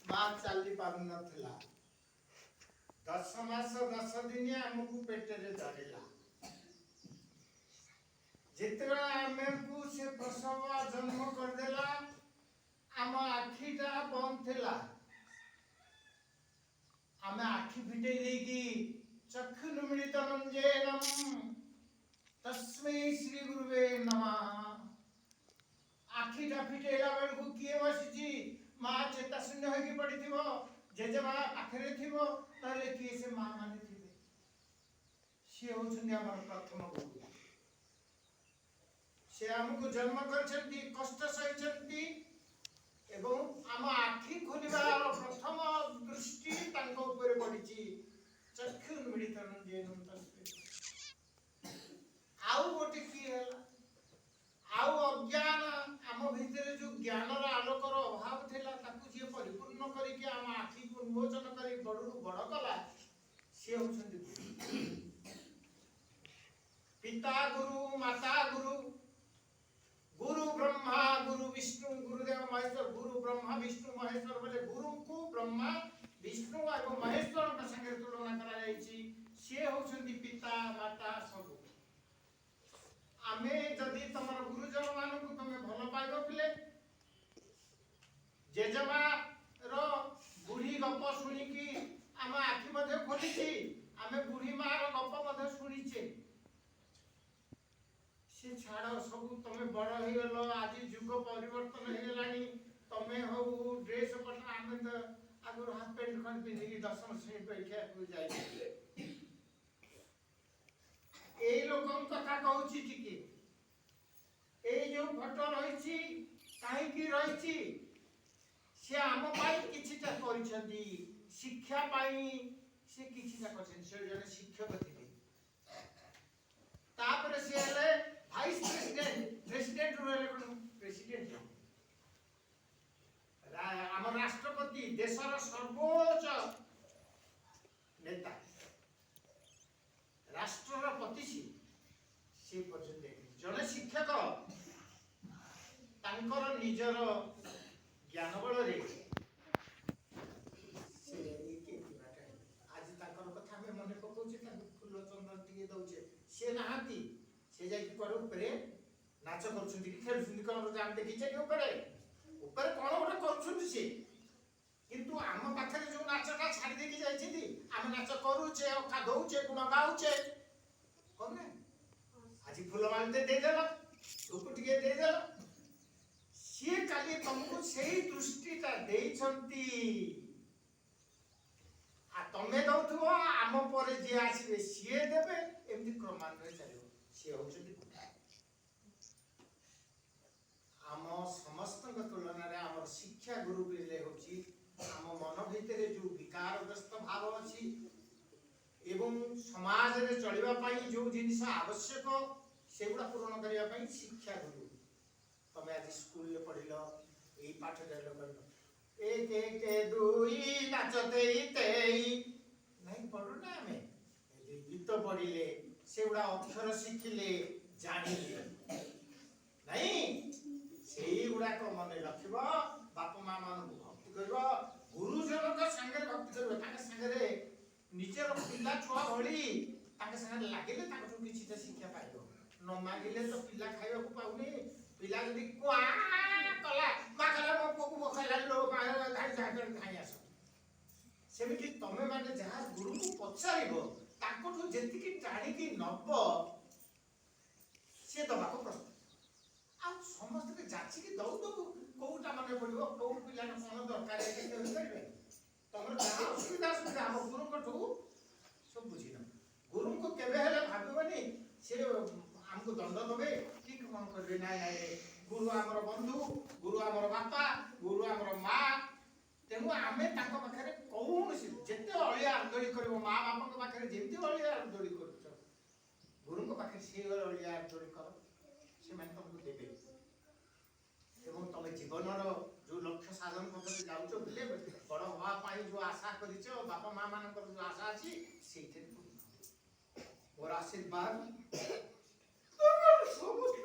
ମା ଚାଲି ପାରୁନଥିଲା। 10 ମାସ 10 ଦିନ ଆମକୁ ପେଟରେ ଧରିଲା। ଯେତେବେଳେ ଆମକୁ ସେ ପ୍ରସବ ଜନ୍ମ କରିଦେଲା, ଆମ ଆଖିଟା ବନ୍ଦ ଥିଲା। ଆମେ ଆଖି ଫିଟେଇ ଦେଇକି ଚକ୍ଷୁନ୍ମିଳିତଂ येन ତସ୍ମୈ ଶ୍ରୀ ଗୁରୁବେ ନମଃ। ଆଖିଟା ଫିଟେଇଲା ବେଳକୁ କିଏ ବସିଛି? ମା ଚେତା ଶୂନ୍ୟ ହେଇକି ପଡିଥିବ, ଜେଜେମା ପାଖରେ ଥିବ, ତାହେଲେ କିଏ ସେ ମା ମାନେ ଥିବେ? ସିଏ ହଉଛନ୍ତି ଆମର ପ୍ରଥମ ଗୁରୁ। ସେ ଆମକୁ ଜନ୍ମ କରିଛନ୍ତି, କଷ୍ଟ ସହିଛନ୍ତି ଏବଂ ଆମ ଆଖି ଖୋଲିବାର ପ୍ରଥମ ଦୃଷ୍ଟି ତାଙ୍କ ଉପରେ ପଡିଛି। ଚକ୍ଷୁନ୍ମିଳିତଂ येन ତସ୍ମୈ। ଆଉ ଗୋଟେ କିଏ ହେଲା? ଆଉ ଅଜ୍ଞାନ, ଆମ ଭିତରେ ଯୋଉ ଜ୍ଞାନର ଆଲୋକର ଅଭାବ ଥିଲା ତାକୁ ଯିଏ ପରିପୂର୍ଣ୍ଣ କରିକି ଆମ ଆଖିକୁ ଉନ୍ମୋଚନ କରି ବଡରୁ ବଡ କଲା, ସିଏ ହଉଛନ୍ତି ଗୁରୁ। ପିତା ଗୁରୁ, ମାତା ଗୁରୁ, ଗୁରୁ ବ୍ରହ୍ମା, ଗୁରୁ ବିଷ୍ଣୁ, ଗୁରୁଦେବ ମହେଶ୍ୱର। ଗୁରୁ ବ୍ରହ୍ମା ବିଷ୍ଣୁ ମହେଶ୍ୱର ବୋଲେ ଗୁରୁଙ୍କୁ ବ୍ରହ୍ମା ବିଷ୍ଣୁ ଏବଂ ମହେଶ୍ୱରଙ୍କ ସାଙ୍ଗରେ ତୁଳନା କରାଯାଇଛି। ସିଏ ହଉଛନ୍ତି ପିତା ମାତା ସବୁ। ଆମେ ଯଦି ତମର ଗୁରୁଜନ ମାନଙ୍କୁ ତମେ ଭଲ ପାଇବ ପିଲେ, ଜେଜେମା ର ବୁଢୀ ଗପ ଶୁଣିକି ଆମ ଆଖି ମଧ୍ୟ ଖୋଲିଛି, ଆମେ ବୁଢୀ ମାର ଗପ ମଧ୍ୟ ଶୁଣିଛେ। ସେ ଛାଡ, ସବୁ ତମେ ବଡ ହେଇଗଲ, ଆଜି ଯୁଗ ପରିବର୍ତ୍ତନ ହେଇଗଲାଣି। ତମେ ହଉ ଡ୍ରେସ ପତ୍ର, ଆମେ ତ ଆଗରୁ ହାଫ ପ୍ୟାଣ୍ଟ ଖଣ୍ଡେ ପିନ୍ଧିକି 10ମ ଶ୍ରେଣୀ ପରୀକ୍ଷାକୁ ଯାଇଥିଲେ। ଏଇ ଲୋକଙ୍କ କଥା କହୁଛି ଟିକେ। ଏଇ ଯୋଉ ଫଟୋ ରହିଛି, କାହିଁକି ରହିଛି? ସେ ଆମ ପାଇଁ କିଛିଟା କରିଛନ୍ତି, ଶିକ୍ଷା ପାଇଁ ସେ କିଛିଟା କରିଛନ୍ତି। ସେ ଜଣେ ଶିକ୍ଷକ ଥିଲେ, ତାପରେ ସେ ହେଲେ ଭାଇସ୍ ପ୍ରେସିଡେଣ୍ଟ। ପ୍ରେସିଡେଣ୍ଟ ହେଲେ କଣ? ପ୍ରେସିଡେଣ୍ଟ ଆମ ରାଷ୍ଟ୍ରପତି, ଦେଶର ସର୍ବୋଚ୍ଚ ନେତା, ରାଷ୍ଟ୍ରର ପତି ସେ ପର୍ଯ୍ୟନ୍ତ। ଜଣେ ଶିକ୍ଷକ ତାଙ୍କର ନିଜର ଜ୍ଞାନ ବଳରେ ସେ ଆଜି ତାଙ୍କର କଥା ଆମେ ମନେ ପକାଉଛେ, ତାଙ୍କୁ ଫୁଲ ଚନ୍ଦନ ଟିକେ ଦଉଛେ। ସେ ନାହାନ୍ତି, ସେ ଯାଇକି କୁଆଡେ ଉପରେ ନାଚ କରୁଛନ୍ତି କି ଖେଳୁଛନ୍ତି, କଣ ଆମେ ଦେଖିଛେ କି ଉପରେ ଉପରେ କଣ ଗୋଟେ କରୁଛନ୍ତି ସେ। କିନ୍ତୁ ଆମ ପାଖରେ ଯୋଉ ନାଚଟା ଛାଡି ଦେଇକି ଯାଇଛନ୍ତି, ଆମେ ନାଚ କରୁଛେ, ଅଖା ଦଉଛେ, ଗୁଣ ଗାଉଛେ, କରୁନେ? ଆଜି ଫୁଲମାଳ ଦେଇଦେଲ, ଧୂପ ଟିକେ ଦେଇଦେଲ। ସିଏ କାଲି ତମକୁ ସେଇ ଦୃଷ୍ଟିଟା ଦେଇଛନ୍ତି। ତମେ ଦଉଥିବ, ଆମ ପରେ ଯିଏ ଆସିବେ ସିଏ ଦେବେ, ଏମିତି କ୍ରମାନ୍ୱୟରେ ଚାଲିବ। ସିଏ ହଉଛନ୍ତି ଆମ ସମସ୍ତଙ୍କ ତୁଳନାରେ ଆମର ଶିକ୍ଷା ଗୁରୁ ପିଲେ ହଉଛି ଆମ ମନ ଭିତରେ ଯୋଉ ବିକାରଗ୍ରସ୍ତ ଭାବ ଅଛି ଏବଂ ସମାଜରେ ଚଳିବା ପାଇଁ ଯୋଉ ଜିନିଷ ଆବଶ୍ୟକ ସେଗୁଡା ପୂରଣ କରିବା ପାଇଁ ଶିକ୍ଷା ଗୁରୁ। ତମେ ଆଜି ସ୍କୁଲରେ ପଢିଲ, ଏଇ ପାଠ ପଢିଲ, 1 1 2 ନାଚ ଦେଇ ତେଇ ନାଇଁ ପଢୁନା ଆମେ। ଗୀତ ପଢିଲେ, ସେଗୁଡା ଅକ୍ଷର ଶିଖିଲେ, ଜାଣିଲେ ନାଇଁ, ସେଇଗୁଡାକ ମନେ ରଖିବ। ବାପା ମା ମାନଙ୍କୁ ଭକ୍ତି କରିବ, ଗୁରୁଜନଙ୍କ ସାଙ୍ଗରେ ଭକ୍ତି କରିବ। ତାଙ୍କ ସାଙ୍ଗରେ ନିଜର ପିଲା ଛୁଆ ଭଳି ତାଙ୍କ ସାଙ୍ଗରେ ଲାଗିଲେ ତାଙ୍କଠୁ କିଛିଟା ଶିକ୍ଷା ପାଇବ। ନ ମାଗିଲେ ତ ପିଲା ଖାଇବାକୁ ପାଉନି। ପିଲା ଯଦି କଲା, ମା କହିଲା ମୋ ପୁଅକୁ ଭୋକ ଧାଇଁ ଆସ। ସେମିତି ତମେ ମାନେ ଯାହା ଗୁରୁଙ୍କୁ ପଚାରିବ, ତାଙ୍କଠୁ ଯେତିକି ଟାଣିକି ନବ ସେ ଦବାକୁ ପ୍ରସ୍ତୁତ। ଆଉ ସମସ୍ତଙ୍କୁ ଯାଚିକି ଦଉ କୋଉଟା ମନେ ପଡିବ, କୋଉ ପିଲାର କଣ ଦରକାର ହେଇପାରିବେ। ତମର ଯାହା ଅସୁବିଧା ଆମ ଗୁରୁଙ୍କଠୁ ସବୁ ବୁଝିନ। ଗୁରୁଙ୍କୁ କେବେ ହେଲେ ଭାବିବନି ସେ ଆମକୁ ଦଣ୍ଡ ଦେବେ କି କଣ କରିବେ। ନାଇଁ ନାଇଁ, ଗୁରୁ ଆମର ବନ୍ଧୁ, ଗୁରୁ ଆମର ବାପା, ଗୁରୁ ଆମର ମା। ତେଣୁ ଆମେ ତାଙ୍କ ପାଖରେ କୌଣସି ଯେତେ ଅଳିଆ ଆର୍ଦୋଳି କରିବ, ମା ବାପାଙ୍କ ପାଖରେ ଯେମିତି ଅଳିଆ ଆର୍ଦୋଳି କରୁଛ, ଗୁରୁଙ୍କ ପାଖରେ ସେ ଅଳିଆ ଆର୍ଦୋଳି କର, ସେମାନେ ତମକୁ ଦେବେ। ଏବଂ ତମେ ଜୀବନର ଯୋଉ ଲକ୍ଷ୍ୟ ସାଧନ ପଥରେ ଯାଉଛ, ବୋଲେ ବଡ ହବା ପାଇଁ ଯୋଉ ଆଶା କରିଛ, ବାପା ମା ମାନଙ୍କର ଯୋଉ ଆଶା ଅଛି, ସେଇଥିରେ ମୋର ଆଶୀର୍ବାଦ ସମସ୍ତେ